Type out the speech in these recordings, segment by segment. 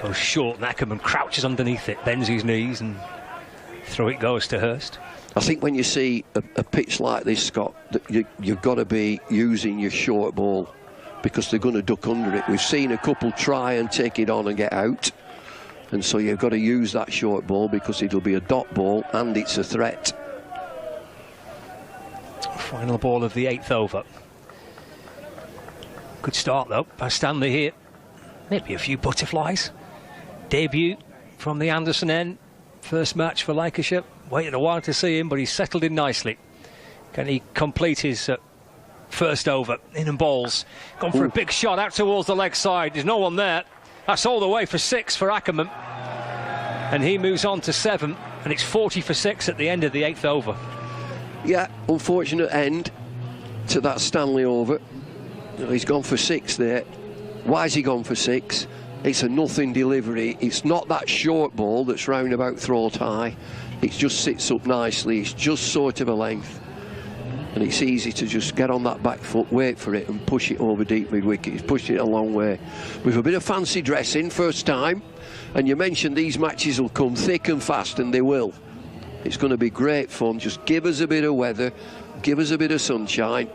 Goes short, and Ackerman crouches underneath it, bends his knees, and through it goes to Hurst. I think when you see a pitch like this, Scott, you've got to be using your short ball, because they're going to duck under it. We've seen a couple try and take it on and get out, and so you've got to use that short ball, because it'll be a dot ball and it's a threat. Final ball of the 8th over. Good start though by Stanley here. Maybe a few butterflies. Debut from the Anderson end. First match for Lancashire. Waited a while to see him, but he's settled in nicely. Can he complete his first over? In and balls. Gone for a big shot out towards the leg side. There's no one there. That's all the way for 6 for Ackerman. And he moves on to 7. And it's 40 for 6 at the end of the 8th over. Yeah, unfortunate end to that Stanley over. He's gone for 6 there. Why has he gone for 6? It's a nothing delivery. It's not that short ball that's round about throat high. It just sits up nicely. It's just sort of a length. And it's easy to just get on that back foot, wait for it and push it over deep mid-wicket. He's pushed it a long way. With a bit of fancy dressing, first time. And you mentioned these matches will come thick and fast, and they will. It's going to be great fun. Just give us a bit of weather, give us a bit of sunshine.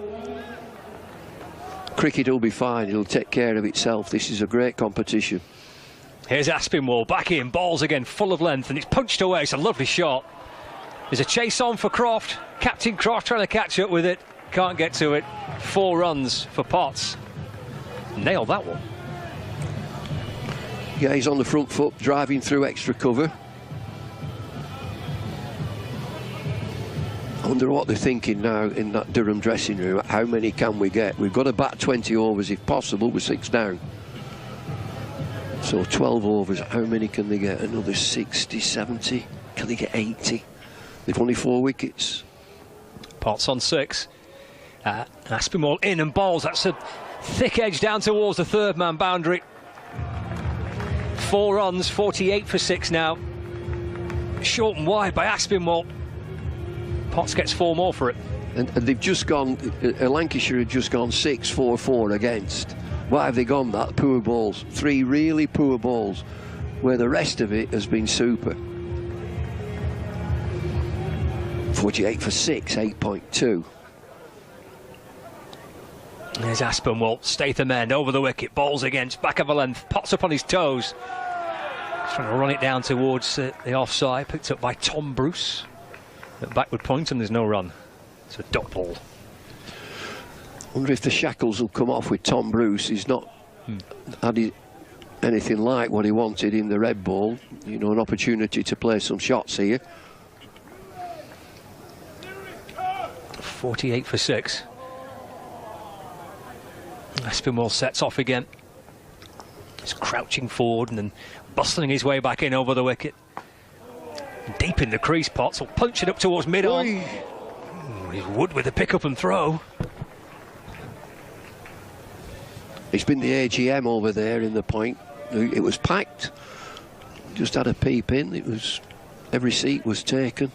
Cricket will be fine. It'll take care of itself. This is a great competition. Here's Aspinwall back in, balls again, full of length, and it's punched away. It's a lovely shot. There's a chase on for Croft. Captain Croft trying to catch up with it. Can't get to it. 4 runs for Potts. Nailed that one. Yeah, he's on the front foot, driving through extra cover. I wonder what they're thinking now in that Durham dressing room. How many can we get? We've got to bat 20 overs if possible with 6 down. So 12 overs, how many can they get? Another 60, 70? Can they get 80? They've only 4 wickets. Potts on 6. Aspinwall in and balls. That's a thick edge down towards the 3rd man boundary. 4 runs, 48 for 6 now. Short and wide by Aspinwall. Potts gets 4 more for it. And they've just gone, Lancashire had just gone 6-4-4 against. Why have they gone that? Poor balls. 3 really poor balls, where the rest of it has been super. 48 for 6, 8.2. There's Aspinwall, Statham end, over the wicket, balls against, back of a length, Potts up on his toes. He's trying to run it down towards the offside, picked up by Tom Bruce. At backward point, and there's no run. It's a dot ball. Wonder if the shackles will come off with Tom Bruce. He's not had anything like what he wanted in the red ball. You know, an opportunity to play some shots here. 48 for 6. Aspinwall sets off again. He's crouching forward and then bustling his way back in over the wicket. Deep in the crease, Potts will punch it up towards mid-on. He's Wood with the pick-up and throw. It's been the AGM over there in the point. It was packed. Just had a peep in. It was, every seat was taken.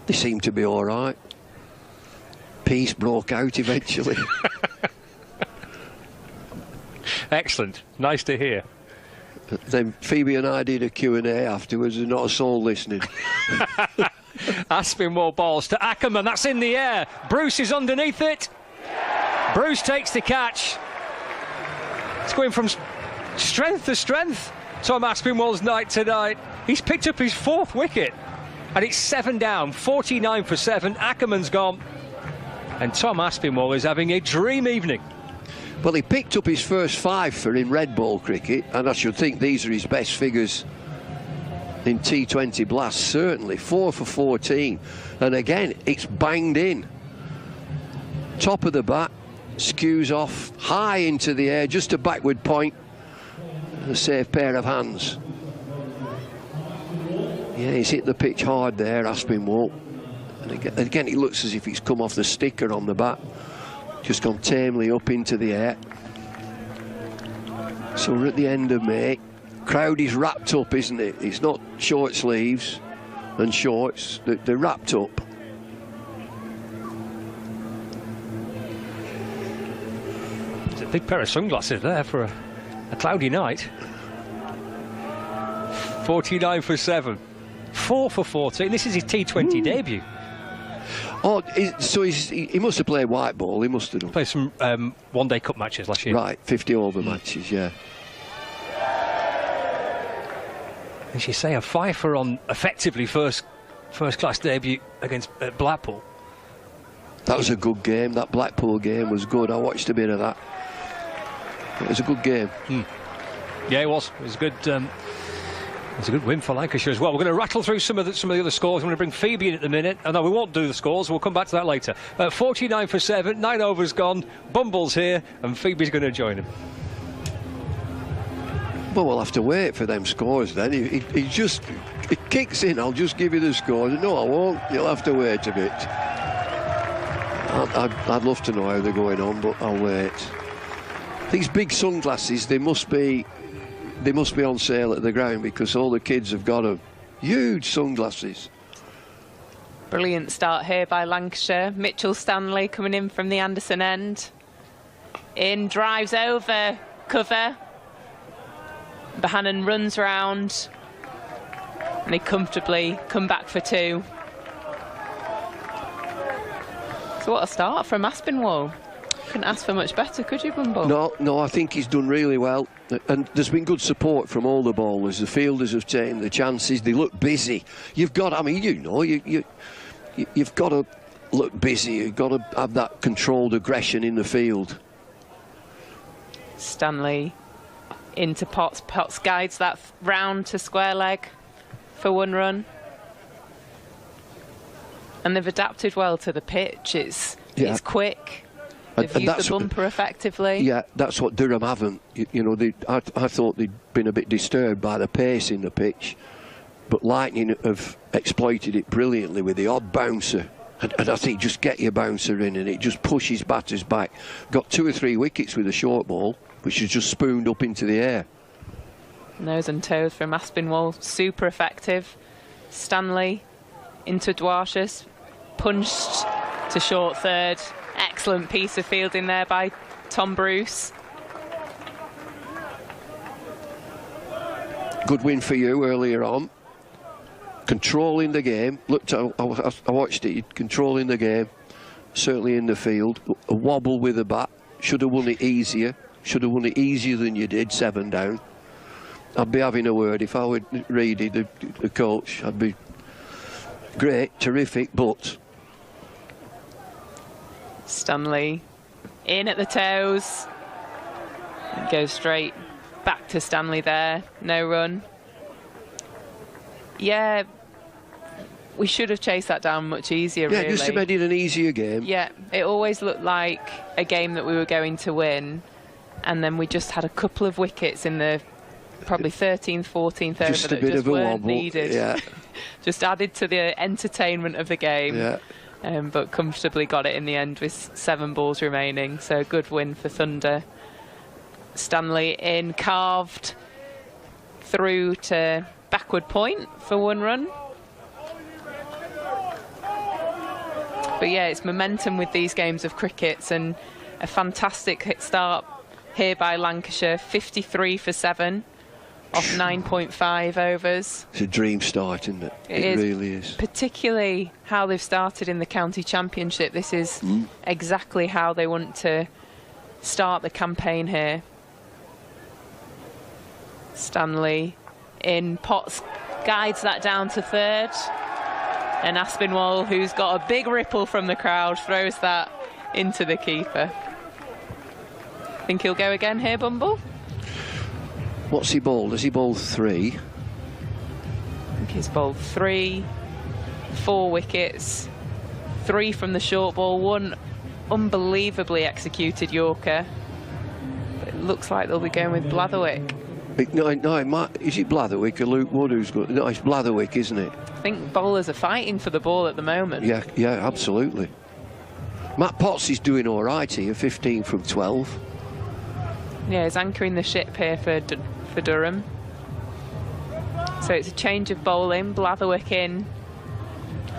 They seemed to be all right. Peace broke out eventually. Excellent. Nice to hear. Then Phoebe and I did a Q&A afterwards, and not a soul listening. Aspinwall balls to Ackerman. That's in the air. Bruce is underneath it. Bruce takes the catch. It's going from strength to strength. Tom Aspinwall's night tonight. He's picked up his 4th wicket. And it's 7 down, 49 for 7. Ackerman's gone. And Tom Aspinwall is having a dream evening. Well, he picked up his first 5 for in red ball cricket, and I should think these are his best figures in T20 blasts, certainly. 4 for 14. And again, it's banged in. Top of the bat, skews off, high into the air, just a backward point. A safe pair of hands. Yeah, he's hit the pitch hard there, Aspinwall. And again, it looks as if he's come off the sticker on the bat. Just gone tamely up into the air. So we're at the end of May. Crowd is wrapped up, isn't it? It's not short sleeves and shorts. They're wrapped up. It's a big pair of sunglasses there for a cloudy night. 49 for 7. 4 for 14. This is his T20 debut. Oh, so he must have played white ball. He must have done. Played some one-day cup matches last year. Right, 50 over matches, yeah. As you say, a fifer on effectively first-class debut against Blackpool. That was a good game. That Blackpool game was good. I watched a bit of that. It was a good game. Yeah, it was. It was good. It's a good win for Lancashire as well. We're going to rattle through some of the other scores. I'm going to bring Phoebe in at the minute. Oh, no, we won't do the scores. We'll come back to that later. 49 for 7. 9 overs gone. Bumble's here, and Phoebe's going to join him. Well, we'll have to wait for them scores then. He kicks in. I'll just give you the scores. No, I won't. You'll have to wait a bit. I'd love to know how they're going on, but I'll wait. These big sunglasses, they must be on sale at the ground, because all the kids have got them. Huge sunglasses. Brilliant start here by Lancashire. Mitchell Stanley coming in from the Anderson end. In, drives over cover. Bohannon runs round. And they comfortably come back for 2. So what a start from Aspinwall. Couldn't ask for much better, could you, Bumble? No, I think he's done really well. And there's been good support from all the bowlers. The fielders have taken the chances. They look busy. You've got, I mean, you've got to look busy. You've got to have that controlled aggression in the field. Stanley into Potts. Potts guides that round to square leg for 1 run. And they've adapted well to the pitch. It's quick. They've used the bumper effectively. Yeah, that's what Durham haven't. I thought they'd been a bit disturbed by the pace in the pitch, but Lightning have exploited it brilliantly with the odd bouncer. And I think just get your bouncer in and it just pushes batters back. Got 2 or 3 wickets with a short ball, which is just spooned up into the air. Nose and toes from Aspinwall, super effective. Stanley into Dwarshuis, punched to short third. Excellent piece of fielding there by Tom Bruce. Good win for you earlier on. Controlling the game. I watched it. Controlling the game. Certainly in the field. A wobble with the bat. Should have won it easier. Should have won it easier than you did. 7 down. I'd be having a word if I were Reedy, the coach. I'd be great, terrific, but. Stanley in at the toes. And goes straight back to Stanley there. No run. Yeah, we should have chased that down much easier, really. Yeah, just to made it an easier game. Yeah, it always looked like a game that we were going to win. And then we just had a couple of wickets in the probably 13th, 14th over that just weren't needed. Yeah. Just added to the entertainment of the game. Yeah. But comfortably got it in the end with 7 balls remaining. So a good win for Thunder. Stanley in, carved through to backward point for 1 run. But yeah, it's momentum with these games of crickets, and a fantastic hit start here by Lancashire. 53 for 7 off 9.5 overs. It's a dream start, isn't it? It really is. Particularly how they've started in the county championship. This is exactly how they want to start the campaign here. Stanley in, Potts guides that down to third. And Aspinwall, who's got a big ripple from the crowd, throws that into the keeper. Think he'll go again here, Bumble? What's he bowled? Has he bowled 3? I think he's bowled 3, 4 wickets, 3 from the short ball, 1 unbelievably executed Yorker. But it looks like they'll be going with Blatherwick. No, is it Blatherwick or Luke Wood who's good? No, it's Blatherwick, isn't it? I think bowlers are fighting for the ball at the moment. Yeah, absolutely. Matt Potts is doing all right here, 15 from 12. Yeah, he's anchoring the ship here for Durham. So it's a change of bowling. Blatherwick in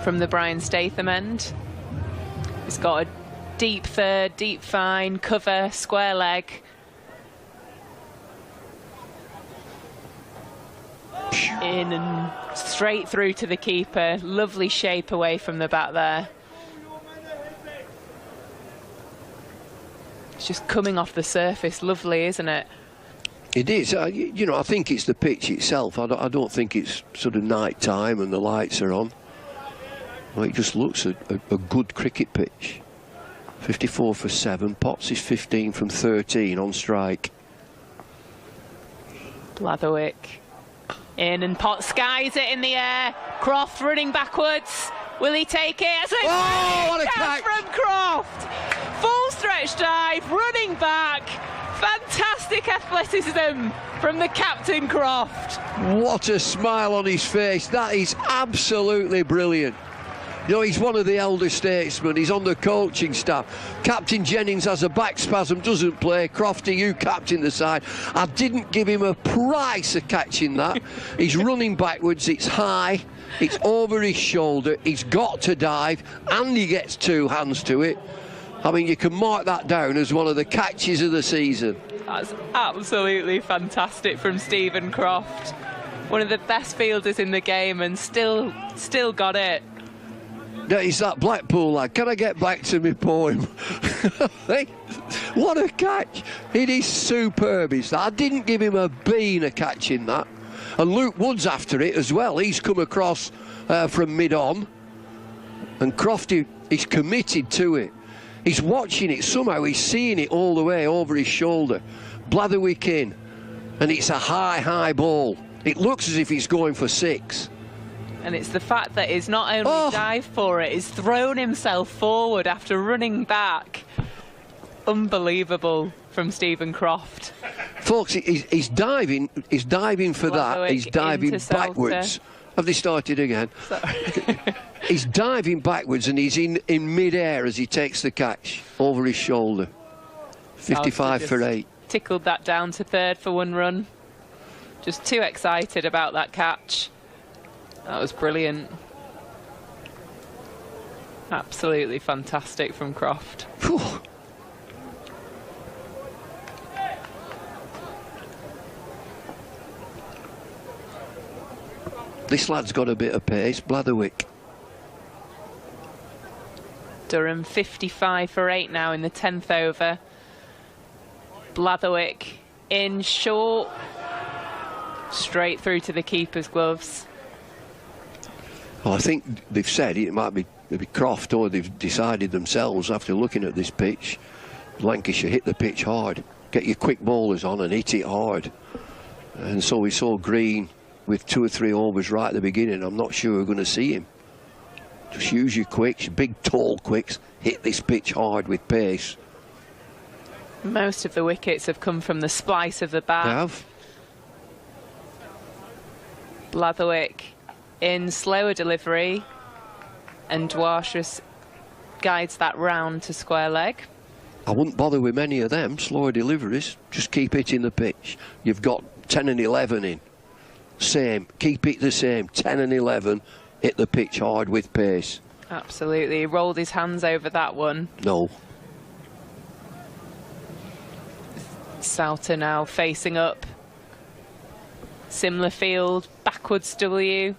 from the Brian Statham end. He's got a deep third, deep fine, cover, square leg. In and straight through to the keeper. Lovely shape away from the bat there. It's just coming off the surface. Lovely, isn't it? It is. You know, I think it's the pitch itself. I don't think it's sort of night time and the lights are on. Well, it just looks a good cricket pitch. 54 for 7. Potts is 15 from 13 on strike. Blatherwick in, and Potts skies it in the air. Croft running backwards. Will he take it? Oh, what a catch from Croft! Full stretch dive, running back. Fantastic athleticism from the captain, Croft. What a smile on his face. That is absolutely brilliant. You know, he's one of the elder statesmen. He's on the coaching staff. Captain Jennings has a back spasm, doesn't play. Crofty, you captain the side. I didn't give him a price of catching that. He's running backwards. It's high. It's over his shoulder. He's got to dive, and he gets 2 hands to it. I mean, you can mark that down as one of the catches of the season. That's absolutely fantastic from Stephen Croft. One of the best fielders in the game, and still got it. He's that Blackpool lad. Can I get back to my poem? What a catch. It is superb, is that. I didn't give him a bean of catching that. And Luke Wood's after it as well. He's come across from mid-on. And Crofty is committed to it. He's watching it somehow. He's seeing it all the way over his shoulder. Blatherwick in. And it's a high ball. It looks as if he's going for 6. And it's the fact that he's not only dived for it, he's thrown himself forward after running back. Unbelievable from Stephen Croft. Folks, he's diving for that. He's diving backwards. Have they started again? He's diving backwards and he's in mid-air as he takes the catch over his shoulder. 55 for 8. Tickled that down to third for 1 run. Just too excited about that catch. That was brilliant. Absolutely fantastic from Croft. Whew. This lad's got a bit of pace, Blatherwick. Durham 55 for 8 now in the 10th over. Blatherwick in short. Straight through to the keeper's gloves. Well, I think they've said it might be Croft, or they've decided themselves after looking at this pitch. Lancashire hit the pitch hard. Get your quick bowlers on and hit it hard. And so we saw Green with 2 or 3 overs right at the beginning. I'm not sure we're going to see him. Just use your quicks, big tall quicks, hit this pitch hard with pace. Most of the wickets have come from the splice of the bat. They have. Blatherwick in slower delivery, and Dwarshuis guides that round to square leg. I wouldn't bother with many of them, slower deliveries. Just keep hitting the pitch. You've got 10 and 11 in. Same, keep it the same, 10 and 11, hit the pitch hard with pace. Absolutely, he rolled his hands over that one. No. Souter now facing up. Similar field, backwards W.